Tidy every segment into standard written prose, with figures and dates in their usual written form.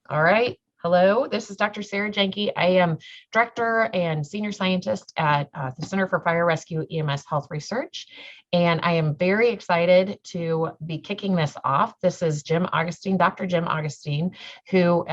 All right. Hello, this is Dr. Sara Jahnke. I am Director and Senior Scientist at the Center for Fire Rescue EMS Health Research. And I am very excited to be kicking this off. This is Jim Augustine, Dr. Jim Augustine, who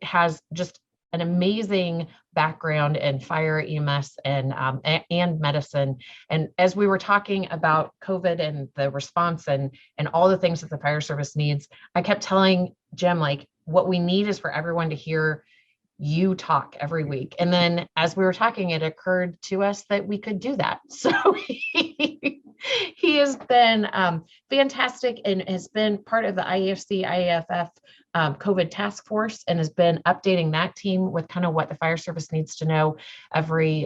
has just an amazing background in fire EMS and medicine. And as we were talking about COVID and the response and all the things that the fire service needs, I kept telling Jim, like, what we need is for everyone to hear you talk every week. And then as we were talking, it occurred to us that we could do that. So he has been fantastic and has been part of the IAFC, IAFF COVID task force and has been updating that team with kind of what the fire service needs to know every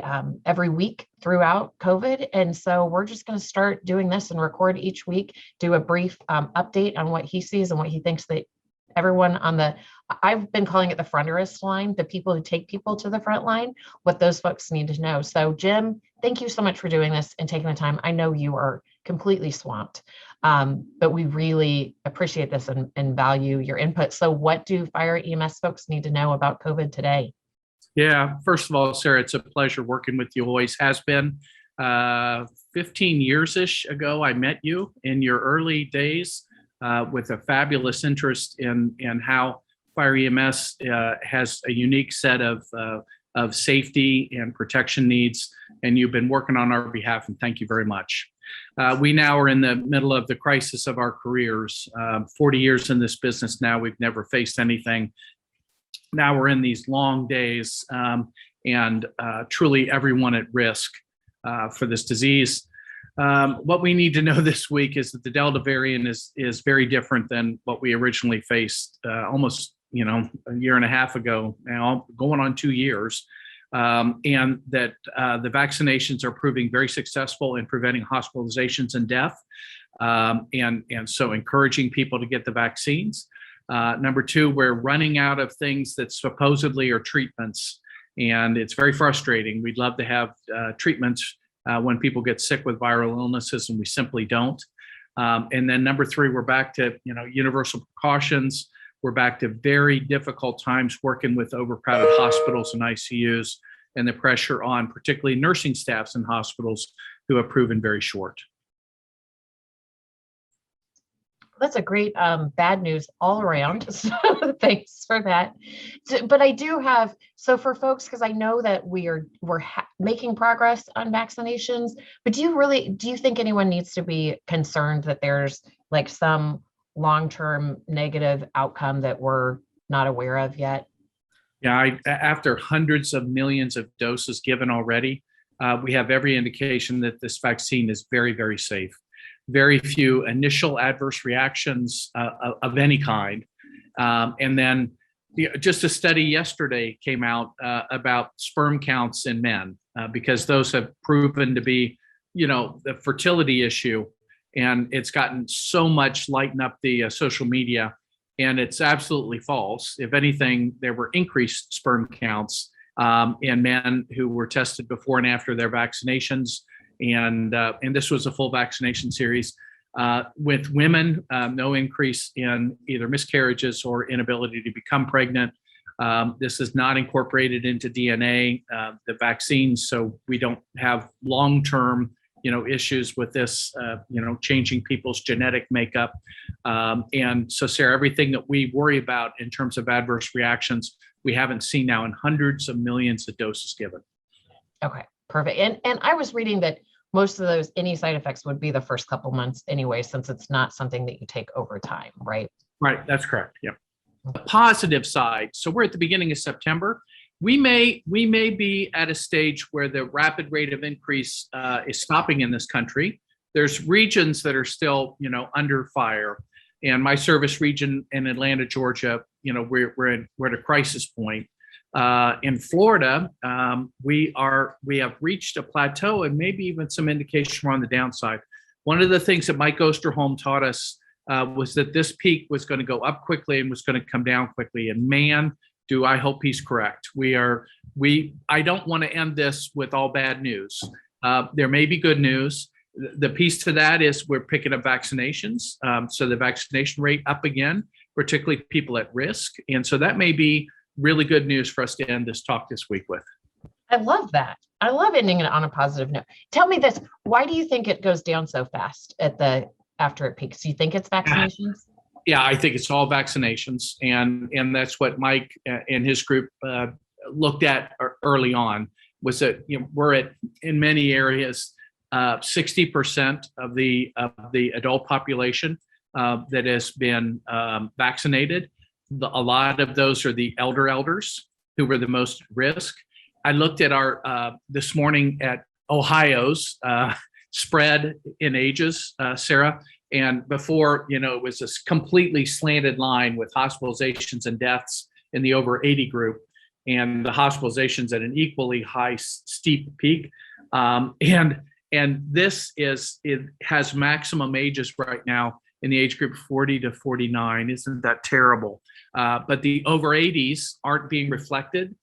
week throughout COVID. And so we're just going to start doing this and record each week, do a brief update on what he sees and what he thinks that everyone I've been calling it the fronterist line, the people who take people to the front line, what those folks need to know. So Jim, thank you so much for doing this and taking the time. I know you are completely swamped, but we really appreciate this and value your input. So what do fire EMS folks need to know about COVID today? Yeah, first of all, Sarah, it's a pleasure working with you. Always has been. 15 years-ish ago, I met you in your early days. With a fabulous interest in how fire EMS has a unique set of safety and protection needs, and you've been working on our behalf, and thank you very much. We now are in the middle of the crisis of our careers. 40 years in this business now, we've never faced anything. Now we're in these long days, and truly everyone at risk for this disease. What we need to know this week is that the Delta variant is very different than what we originally faced almost a year and a half ago now, going on 2 years, and that the vaccinations are proving very successful in preventing hospitalizations and death, and so encouraging people to get the vaccines. Number two, we're running out of things that supposedly are treatments, and it's very frustrating. We'd love to have treatments when people get sick with viral illnesses, and we simply don't. And then number three, we're back to universal precautions. We're back to very difficult times working with overcrowded hospitals and ICUs, and the pressure on particularly nursing staffs in hospitals who have proven very short. That's a great bad news all around. So thanks for that. But I do have, so for folks, because I know that we're making progress on vaccinations, but do you think anyone needs to be concerned that there's like some long-term negative outcome that we're not aware of yet? Yeah, after hundreds of millions of doses given already, we have every indication that this vaccine is very, very safe. Very few initial adverse reactions of any kind. And then just a study yesterday came out about sperm counts in men, because those have proven to be, the fertility issue. And it's gotten so much lighting up the social media, and it's absolutely false. If anything, there were increased sperm counts in men who were tested before and after their vaccinations. And this was a full vaccination series. With women, no increase in either miscarriages or inability to become pregnant. This is not incorporated into DNA, the vaccines, so we don't have long-term, issues with this, changing people's genetic makeup. And so, Sarah, everything that we worry about in terms of adverse reactions, we haven't seen now in hundreds of millions of doses given. Okay, perfect. And I was reading that most of any side effects would be the first couple months anyway, since it's not something that you take over time, right? Right, that's correct. Yeah. The positive side. So we're at the beginning of September. We may be at a stage where the rapid rate of increase is stopping in this country. There's regions that are still, under fire, and my service region in Atlanta, Georgia, we're at a crisis point. In Florida, we have reached a plateau and maybe even some indication we're on the downside. One of the things that Mike Osterholm taught us was that this peak was going to go up quickly and was going to come down quickly. And man, do I hope he's correct. I don't want to end this with all bad news. There may be good news. The piece to that is we're picking up vaccinations. So the vaccination rate up again, particularly people at risk. And so that may be really good news for us to end this talk this week with. I love that. I love ending it on a positive note. Tell me this, why do you think it goes down so fast after it peaks? Do you think it's vaccinations? Yeah, I think it's all vaccinations. And that's what Mike and his group looked at early on, was that, we're at, in many areas, 60% of the adult population that has been vaccinated. A lot of those are the elders who were the most at risk. I looked at our this morning at Ohio's spread in ages, Sarah, and before, it was this completely slanted line with hospitalizations and deaths in the over 80 group, and the hospitalizations at an equally high, steep peak. And this has maximum ages right now in the age group 40 to 49. Isn't that terrible? But the over 80s aren't being reflected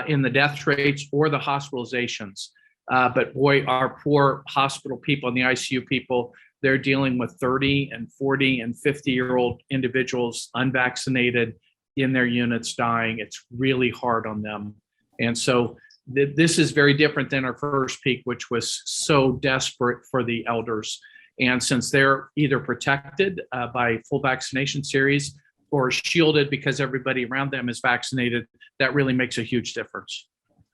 in the death rates or the hospitalizations. But boy, our poor hospital people and the ICU people, they're dealing with 30 and 40 and 50-year-old individuals unvaccinated in their units dying. It's really hard on them. And so this is very different than our first peak, which was so desperate for the elders. And since they're either protected by full vaccination series or shielded because everybody around them is vaccinated, that really makes a huge difference.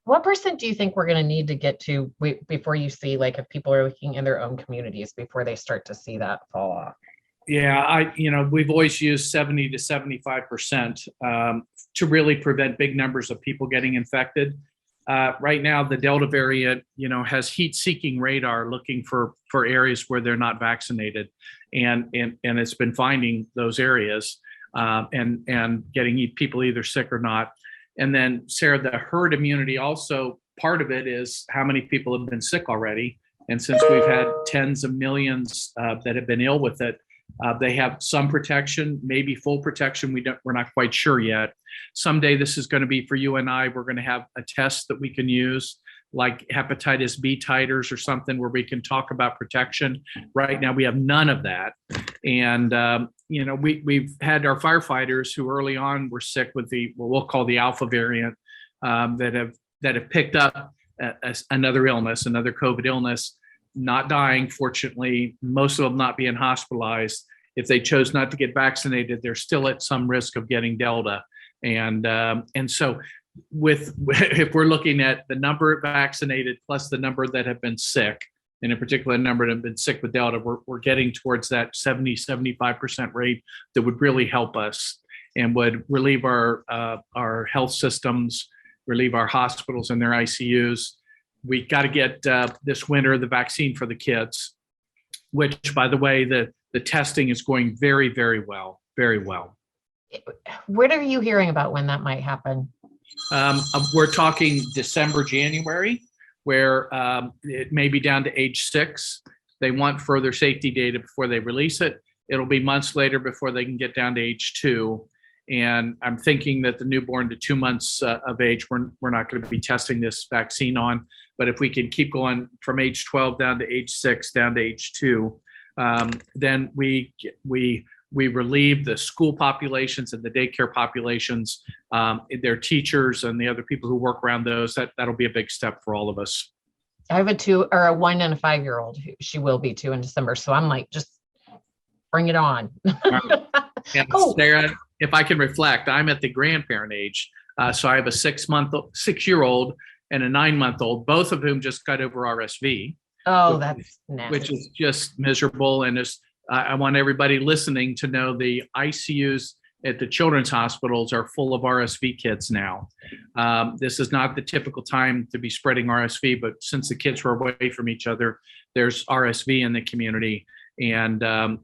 What percent do you think we're going to need to get to before you see, like, if people are looking in their own communities before they start to see that fall off? Yeah, we've always used 70 to 75% to really prevent big numbers of people getting infected. Right now, the Delta variant, has heat-seeking radar looking for areas where they're not vaccinated, and it's been finding those areas and getting people either sick or not. And then, Sarah, the herd immunity also, part of it is how many people have been sick already. And since we've had tens of millions that have been ill with it, they have some protection, maybe full protection. We're not quite sure yet. Someday this is going to be for you and I. We're going to have a test that we can use, like hepatitis B titers or something, where we can talk about protection. Right now, we have none of that. And, we've had our firefighters who early on were sick with what we'll call the alpha variant that have picked up another illness, another COVID illness, not dying, fortunately, most of them not being hospitalized. If they chose not to get vaccinated, they're still at some risk of getting Delta. And so if we're looking at the number of vaccinated plus the number that have been sick, and in particular, the number that have been sick with Delta, we're getting towards that 70-75% rate that would really help us and would relieve our health systems, relieve our hospitals and their ICUs. We got to get this winter the vaccine for the kids, which, by the way, the testing is going very, very well, very well. What are you hearing about when that might happen? We're talking December, January, where it may be down to age 6. They want further safety data before they release it. It'll be months later before they can get down to age 2. And I'm thinking that the newborn to 2 months of age, we're not going to be testing this vaccine on. But if we can keep going from age 12 down to age 6, down to age 2, then we relieve the school populations and the daycare populations, their teachers and the other people who work around those. That'll be a big step for all of us. I have a 1 and a 5-year-old. She will be 2 in December. So I'm like, just bring it on. And Sarah, if I can reflect, I'm at the grandparent age. So I have a 6-year-old and a 9-month-old, both of whom just got over RSV. Oh, that's nasty. Which is just miserable. And I want everybody listening to know the ICUs at the children's hospitals are full of RSV kids now. This is not the typical time to be spreading RSV, but since the kids were away from each other, there's RSV in the community. And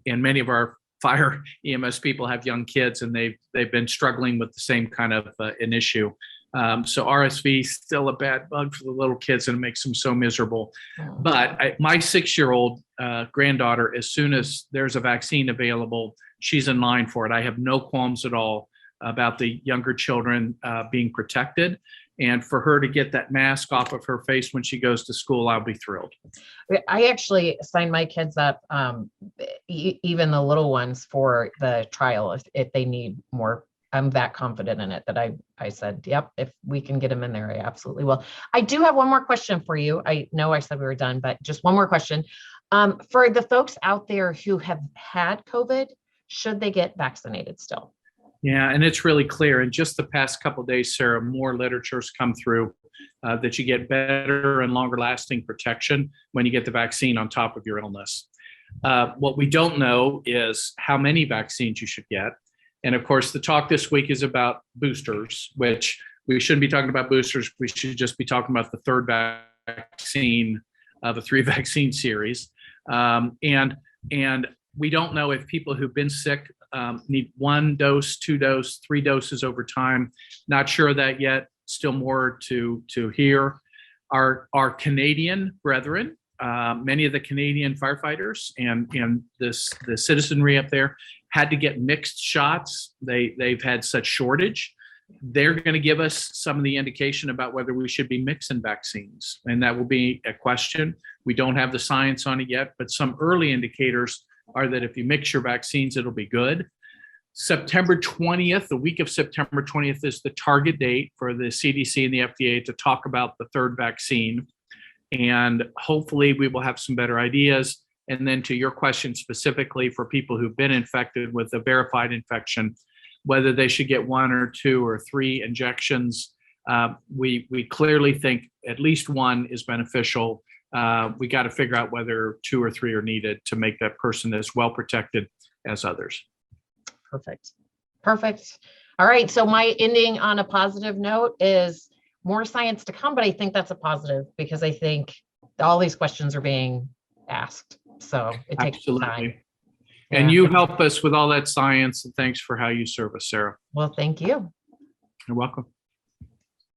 many of our fire EMS people have young kids, and they've been struggling with the same kind of an issue. So RSV is still a bad bug for the little kids, and it makes them so miserable. But my 6-year-old granddaughter, as soon as there's a vaccine available, she's in line for it. I have no qualms at all about the younger children being protected. And for her to get that mask off of her face when she goes to school, I'll be thrilled. I actually signed my kids up, even the little ones, for the trial if they need more. I'm that confident in it that I said, yep, if we can get them in there, I absolutely will. I do have one more question for you. I know I said we were done, but just one more question. For the folks out there who have had COVID, should they get vaccinated still? Yeah, and it's really clear. In just the past couple of days, Sarah, more literature's come through that you get better and longer lasting protection when you get the vaccine on top of your illness. What we don't know is how many vaccines you should get. And of course, the talk this week is about boosters, which we shouldn't be talking about boosters. We should just be talking about the third vaccine of a 3-vaccine series. And we don't know if people who've been sick need 1 dose, 2 doses, 3 doses over time. Not sure of that yet. Still more to hear. Our Canadian brethren, many of the Canadian firefighters and the citizenry up there had to get mixed shots. They've had such shortage. They're going to give us some of the indication about whether we should be mixing vaccines, and that will be a question. We don't have the science on it yet, but some early indicators are that if you mix your vaccines, it'll be good. September 20th, the week of September 20th, is the target date for the CDC and the FDA to talk about the third vaccine. And hopefully we will have some better ideas. And then to your question specifically, for people who've been infected with a verified infection, whether they should get 1 or 2 or 3 injections, we clearly think at least 1 is beneficial. We got to figure out whether 2 or 3 are needed to make that person as well protected as others. Perfect. All right. So my ending on a positive note is more science to come, but I think that's a positive because I think all these questions are being asked. So it takes time. And you help us with all that science. And thanks for how you serve us, Sarah. Well, thank you. You're welcome.